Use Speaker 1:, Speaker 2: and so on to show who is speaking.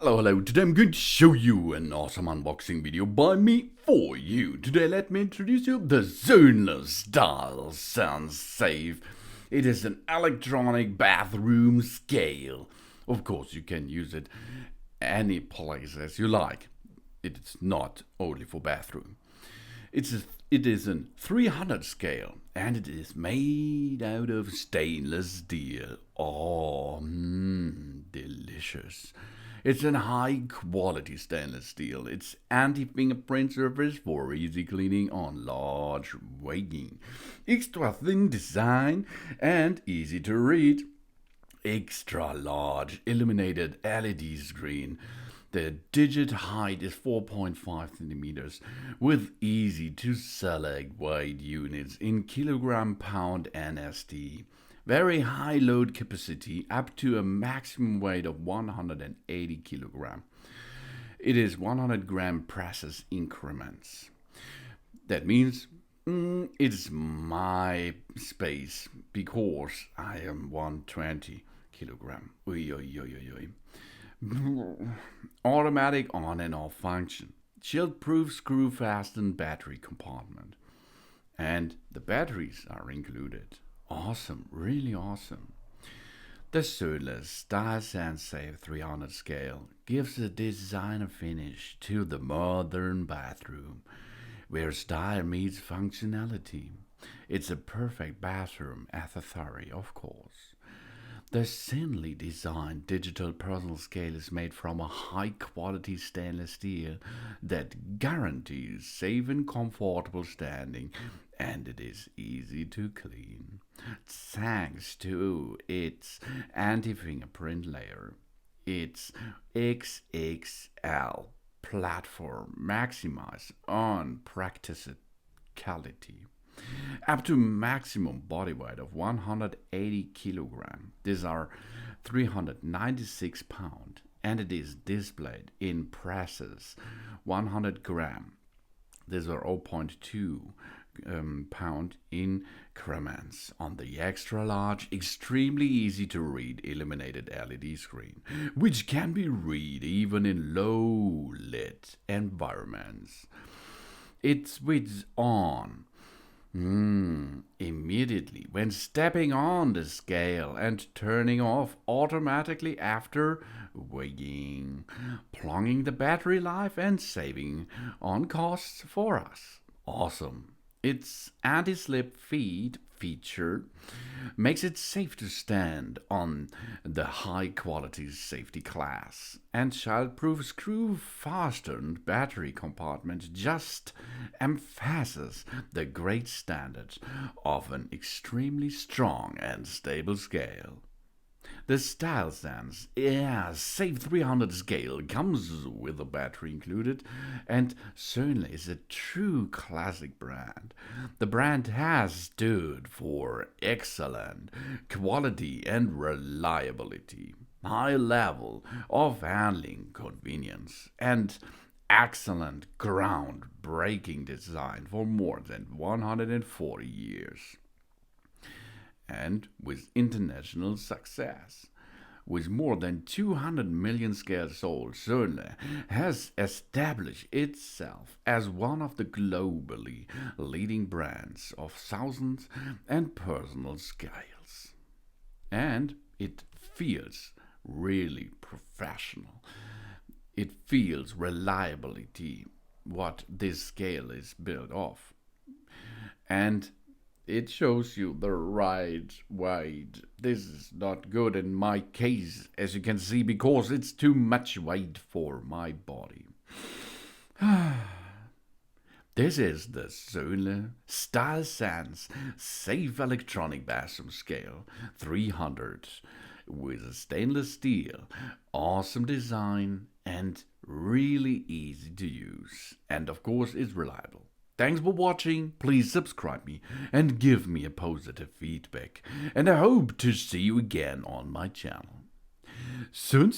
Speaker 1: Hello, today I'm going to show you an awesome unboxing video by me for you. Today let me introduce you the Soehnle Style Sound Safe. It is an electronic bathroom scale. Of course you can use it any place as you like. It's not only for bathroom. It is a 300 scale and it is made out of stainless steel. Oh, delicious. It's a high quality stainless steel. It's anti-fingerprint surface for easy cleaning on large weighing. Extra thin design and easy to read. Extra large illuminated LED screen. The digit height is 4.5 centimeters with easy to select weight units in kilogram, pound and ST. Very high load capacity up to a maximum weight of 180 kilogram. It is 100 gram presses increments. That means it's my space because I am 120 kilogram. Automatic on and off function. Child-proof screw fastened battery compartment. And the batteries are included. Awesome, really awesome. The Soehnle Style Sound Safe 300 scale gives a designer finish to the modern bathroom, where style meets functionality. It's a perfect bathroom accessory, of course. The thinly designed digital personal scale is made from a high-quality stainless steel that guarantees safe and comfortable standing, and it is easy to clean, thanks to its anti-fingerprint layer. Its XXL platform maximizes on practicality. Up to maximum body weight of 180 kilogram. These are 396 pound, and it is displayed in presses 100 gram. These are 0.2 pound increments on the extra large, extremely easy to read illuminated LED screen, which can be read even in low lit environments. It switches on immediately when stepping on the scale and turning off automatically after weighing, prolonging the battery life and saving on costs for us. Awesome. Its anti-slip feed feature makes it safe to stand on the high-quality safety class, and child-proof screw-fastened battery compartment just emphasizes the great standards of an extremely strong and stable scale. The Style Sense Safe 300 scale comes with a battery included, and Soehnle is a true classic brand. The brand has stood for excellent quality and reliability, high level of handling convenience, and excellent groundbreaking design for more than 140 years. And with international success. With more than 200 million scales sold, Soehnle has established itself as one of the globally leading brands of thousands and personal scales. And it feels really professional. It feels reliability, what this scale is built of. And it shows you the right weight. This is not good in my case, as you can see, because it's too much weight for my body. This is the Soehnle Style Sense Safe Electronic Bathroom Scale 300 with a stainless steel, awesome design, and really easy to use. And of course, it's reliable. Thanks for watching, please subscribe me and give me a positive feedback, and I hope to see you again on my channel. Soon.